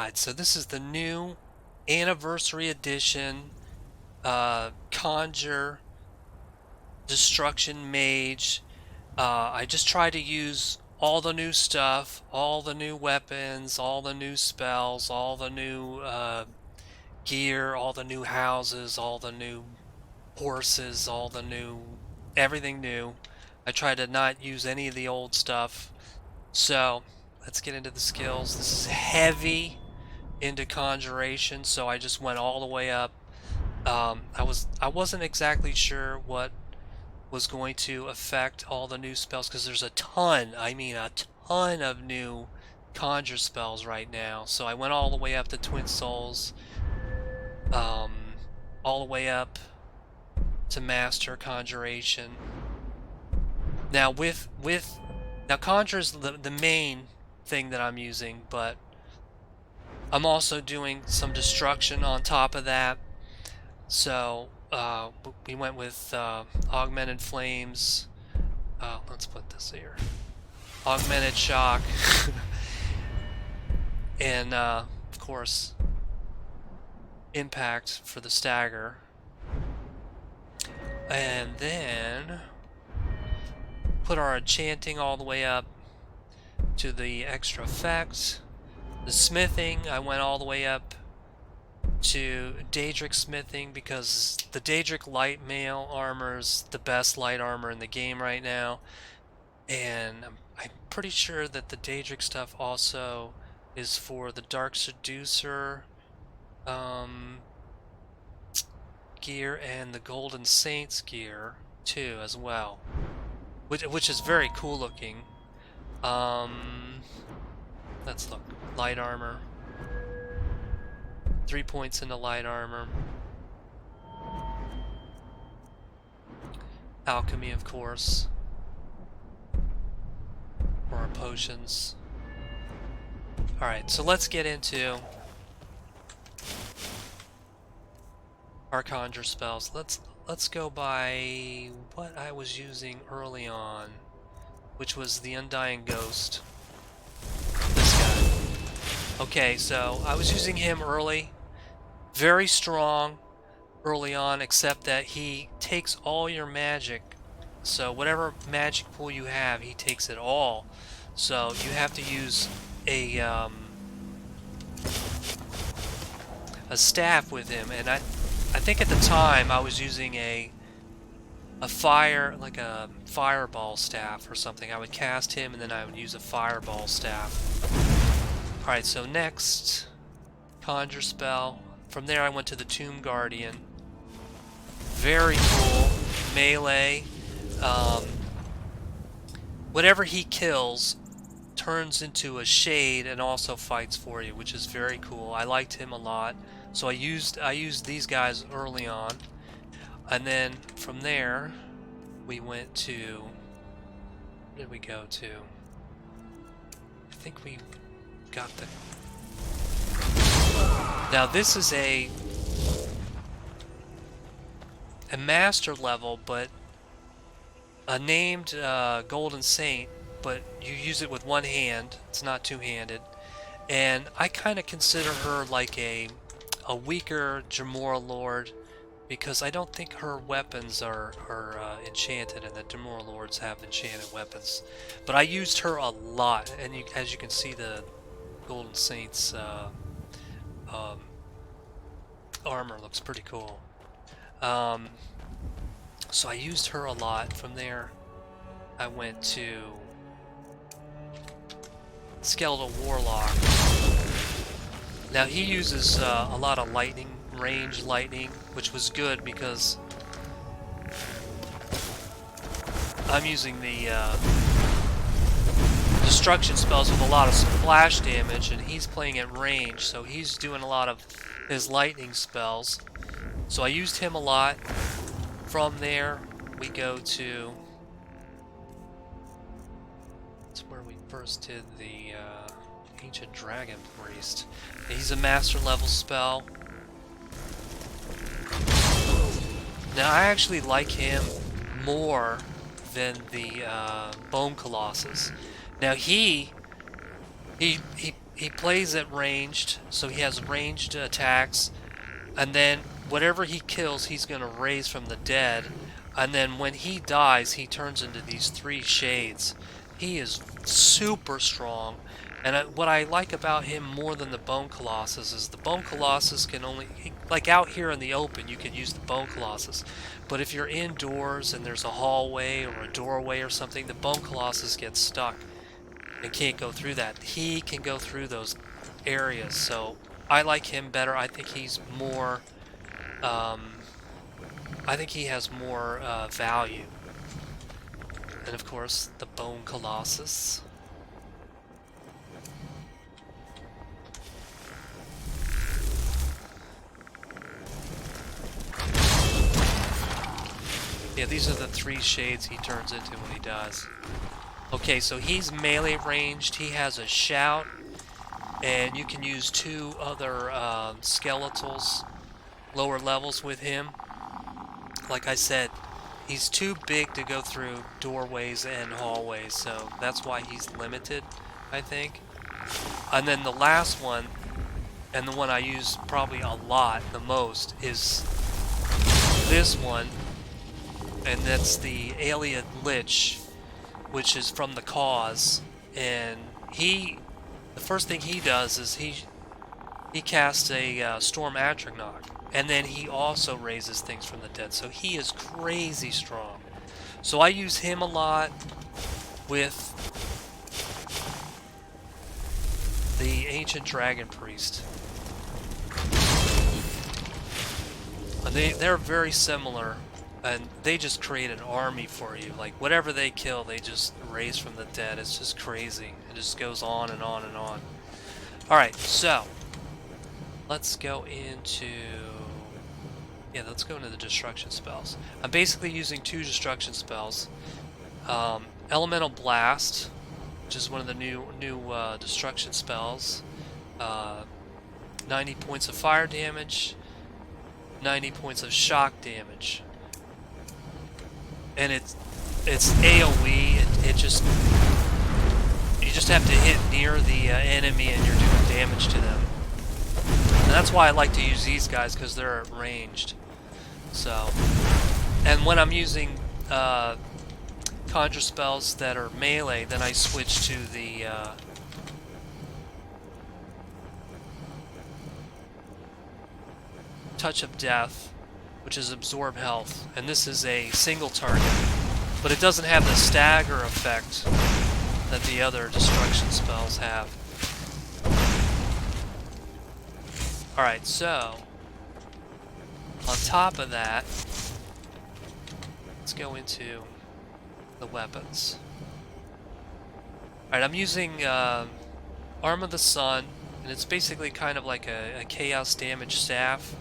Alright, so this is the new Anniversary Edition Conjure Destruction Mage. I just tried to use all the new stuff, all the new weapons, all the new spells, all the new gear, all the new houses, all the new horses, all the new... everything new. I tried to not use any of the old stuff. So, let's get into the skills. This is heavy into Conjuration, so I just went all the way up. I wasn't exactly sure what was going to affect all the new spells, because there's a ton, I mean a ton of new conjure spells right now. So I went all the way up to Twin Souls, all the way up to Master Conjuration. Now now Conjure's the main thing that I'm using, but I'm also doing some destruction on top of that. So we went with Augmented Flames. Let's put this here. Augmented Shock. And of course, Impact for the stagger. And then put our enchanting all the way up to the extra effects. The smithing, I went all the way up to Daedric smithing, because the Daedric light mail armor is the best light armor in the game right now. And I'm pretty sure that the Daedric stuff also is for the Dark Seducer gear and the Golden Saints gear too as well, which is very cool looking. Let's look. Light armor. 3 points into light armor. Alchemy, of course. For our potions. Alright, so let's get into our conjure spells. Let's go by what I was using early on, which was the Undying Ghost. This guy. Okay, so I was using him early. Very strong early on, except that he takes all your magic. So whatever magic pool you have, he takes it all. So you have to use a staff with him, and I think at the time I was using a fireball staff or something. I would cast him and then I would use a fireball staff. Alright, so next, conjure spell. From there I went to the Tomb Guardian. Very cool. Melee. Whatever he kills turns into a shade and also fights for you, which is very cool. I liked him a lot. So I used these guys early on. And then from there we went to... where did we go to? I think we got the... Now this is a master level, but a named Golden Saint, but you use it with one hand. It's not two-handed. And I kind of consider her like a weaker Grimoire Lord, because I don't think her weapons are enchanted, and the Grimoire Lords have enchanted weapons. But I used her a lot, and as you can see, the Golden Saint's armor looks pretty cool. So I used her a lot. From there I went to Skeletal Warlock. Now he uses a lot of lightning, range lightning, which was good because I'm using the destruction spells with a lot of splash damage, and he's playing at range, so he's doing a lot of his lightning spells. So I used him a lot. From there we go to... that's where we first did the Ancient Dragon Priest. He's a master level spell. Now I actually like him more than the Bone Colossus. Now he he plays at ranged, so he has ranged attacks, and then whatever he kills, he's going to raise from the dead, and then when he dies, he turns into these 3 shades. He is super strong, and what I like about him more than the Bone Colossus is the Bone Colossus can only, like out here in the open, you can use the Bone Colossus, but if you're indoors and there's a hallway or a doorway or something, the Bone Colossus gets stuck and can't go through that. He can go through those areas, so I like him better. I think he's more, I think he has more value. And of course, the Bone Colossus. Yeah, these are the 3 shades he turns into when he dies. Okay, so he's melee ranged, he has a shout, and you can use 2 other skeletals, lower levels with him. Like I said, he's too big to go through doorways and hallways, so that's why he's limited, I think. And then the last one, and the one I use probably a lot, the most, is this one, and that's the Alien Lich, which is from the Cause, and the first thing he does is he casts a Storm Atronach, and then he also raises things from the dead, so he is crazy strong. So I use him a lot with the Ancient Dragon Priest. And they're very similar, and they just create an army for you. Like, whatever they kill, they just raise from the dead. It's just crazy. It just goes on and on and on. Alright, so let's go into... Yeah, let's go into the destruction spells. I'm basically using 2 destruction spells. Elemental Blast, which is one of the new destruction spells. 90 points of fire damage, 90 points of shock damage. And it's AoE. You just have to hit near the enemy and you're doing damage to them. And that's why I like to use these guys, because they're ranged. So, and when I'm using conjure spells that are melee, then I switch to the Touch of Death, which is absorb health, and this is a single target, but it doesn't have the stagger effect that the other destruction spells have. Alright, so on top of that, let's go into the weapons. Alright, I'm using Arm of the Sun, and it's basically kind of like a chaos damage staff.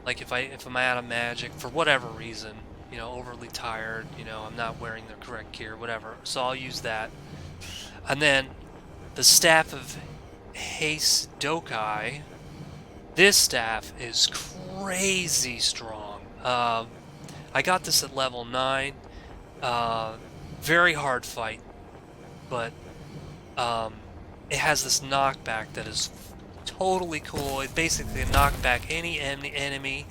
Like if I'm out of magic for whatever reason, you know, overly tired, you know, I'm not wearing the correct gear, whatever. So I'll use that. And then the Staff of Hasedoki. This staff is crazy strong. I got this at level 9. Very hard fight, but it has this knockback that is totally cool. It basically knocks back any enemy,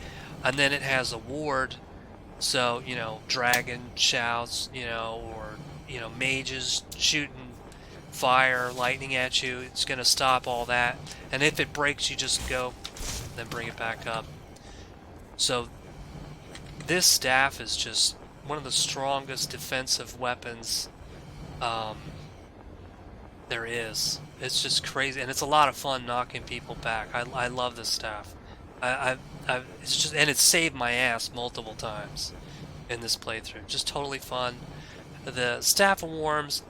and then it has a ward. So, you know, dragon shouts, you know, or, you know, mages shooting fire, lightning at you. It's going to stop all that. And if it breaks, you just go, then bring it back up. So, this staff is just one of the strongest defensive weapons there is. It's just crazy, and it's a lot of fun knocking people back. I love this staff. It's just, and it's saved my ass multiple times in this playthrough. Just totally fun. The Staff of Worms,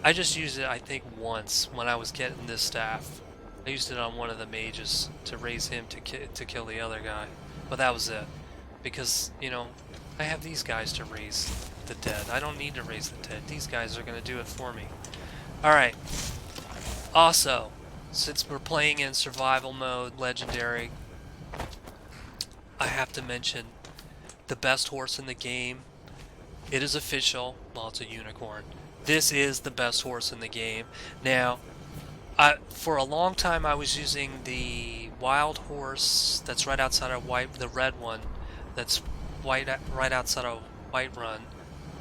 I just used it, I think, once when I was getting this staff. I used it on one of the mages to raise him to kill the other guy, but that was it. Because, you know, I have these guys to raise the dead. I don't need to raise the dead. These guys are going to do it for me. Alright. Also, since we're playing in survival mode, legendary, I have to mention the best horse in the game. It is official. Well, it's a unicorn. This is the best horse in the game. Now, For a long time, I was using the wild horse that's right outside of White, the red one, that's right outside of Whiterun.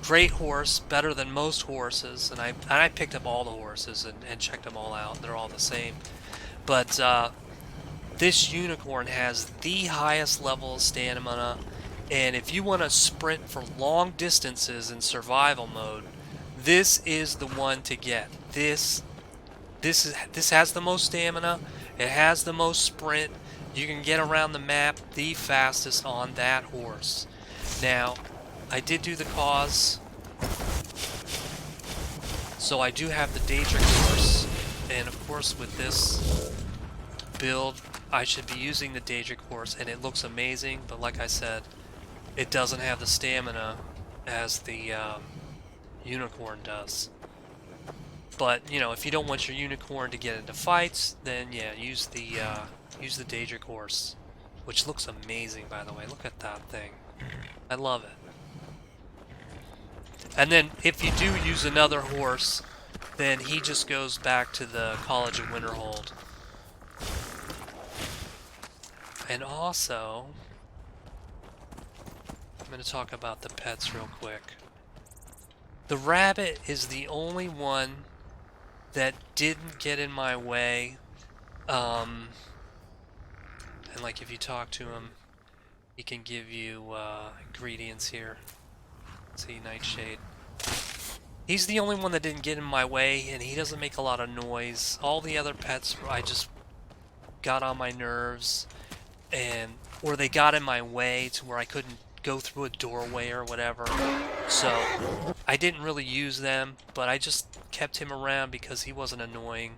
Great horse, better than most horses, and I picked up all the horses and checked them all out. They're all the same. But this unicorn has the highest level of stamina, and if you want to sprint for long distances in survival mode, this is the one to get. This has the most stamina. It has the most sprint. You can get around the map the fastest on that horse. Now, I did do the cause, so I do have the Daedric horse, and of course with this build, I should be using the Daedric horse, and it looks amazing, but like I said, it doesn't have the stamina as the unicorn does. But, you know, if you don't want your unicorn to get into fights, then yeah, use the Daedric horse, which looks amazing, by the way. Look at that thing. I love it. And then if you do use another horse, then he just goes back to the College of Winterhold. And also, I'm going to talk about the pets real quick. The rabbit is the only one that didn't get in my way. And like if you talk to him, he can give you ingredients here. Let's see, Nightshade. He's the only one that didn't get in my way, and he doesn't make a lot of noise. All the other pets, I just got on my nerves, or they got in my way to where I couldn't go through a doorway or whatever. So I didn't really use them, but I just kept him around because he wasn't annoying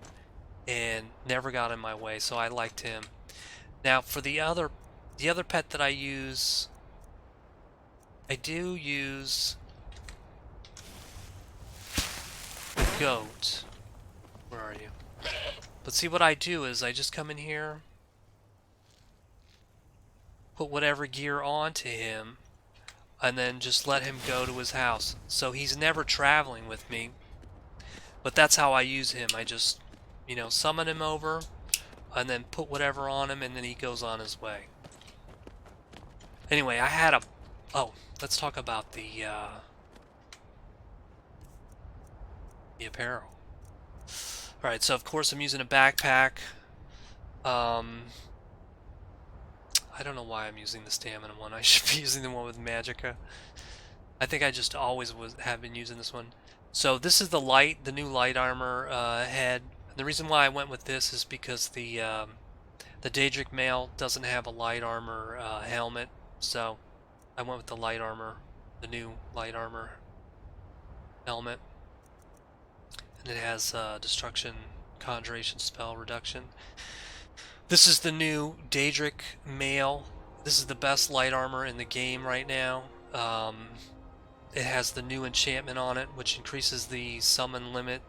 and never got in my way, so I liked him. Now for the other pet that I use, I do use the goat. Where are you? But see, what I do is I just come in here, put whatever gear onto him, and then just let him go to his house. So he's never traveling with me, but that's how I use him. I just, you know, summon him over, and then put whatever on him, and then he goes on his way. Anyway, I had a... Oh, let's talk about the apparel. Alright, so of course I'm using a backpack. I don't know why I'm using the stamina one. I should be using the one with Magicka. I think I just always have been using this one. So this is the new light armor head. The reason why I went with this is because the Daedric Mail doesn't have a light armor helmet, so I went with the light armor, the new light armor helmet, and it has destruction, conjuration spell reduction. This is the new Daedric Mail. This is the best light armor in the game right now. It has the new enchantment on it, which increases the summon limit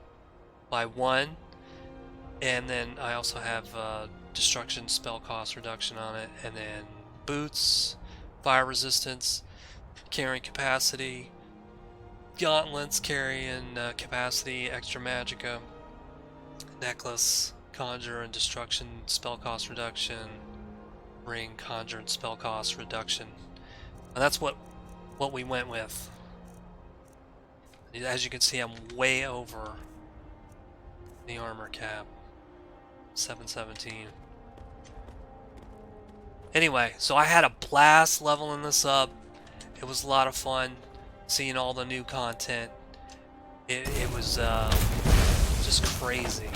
by 1. And then I also have destruction spell cost reduction on it. And then boots, fire resistance, carrying capacity, gauntlets, carrying capacity, extra magicka, necklace, conjure and destruction spell cost reduction, ring, conjure and spell cost reduction. And that's what we went with. As you can see, I'm way over the armor cap. 717. Anyway, so I had a blast leveling this up. It was a lot of fun seeing all the new content. It was just crazy.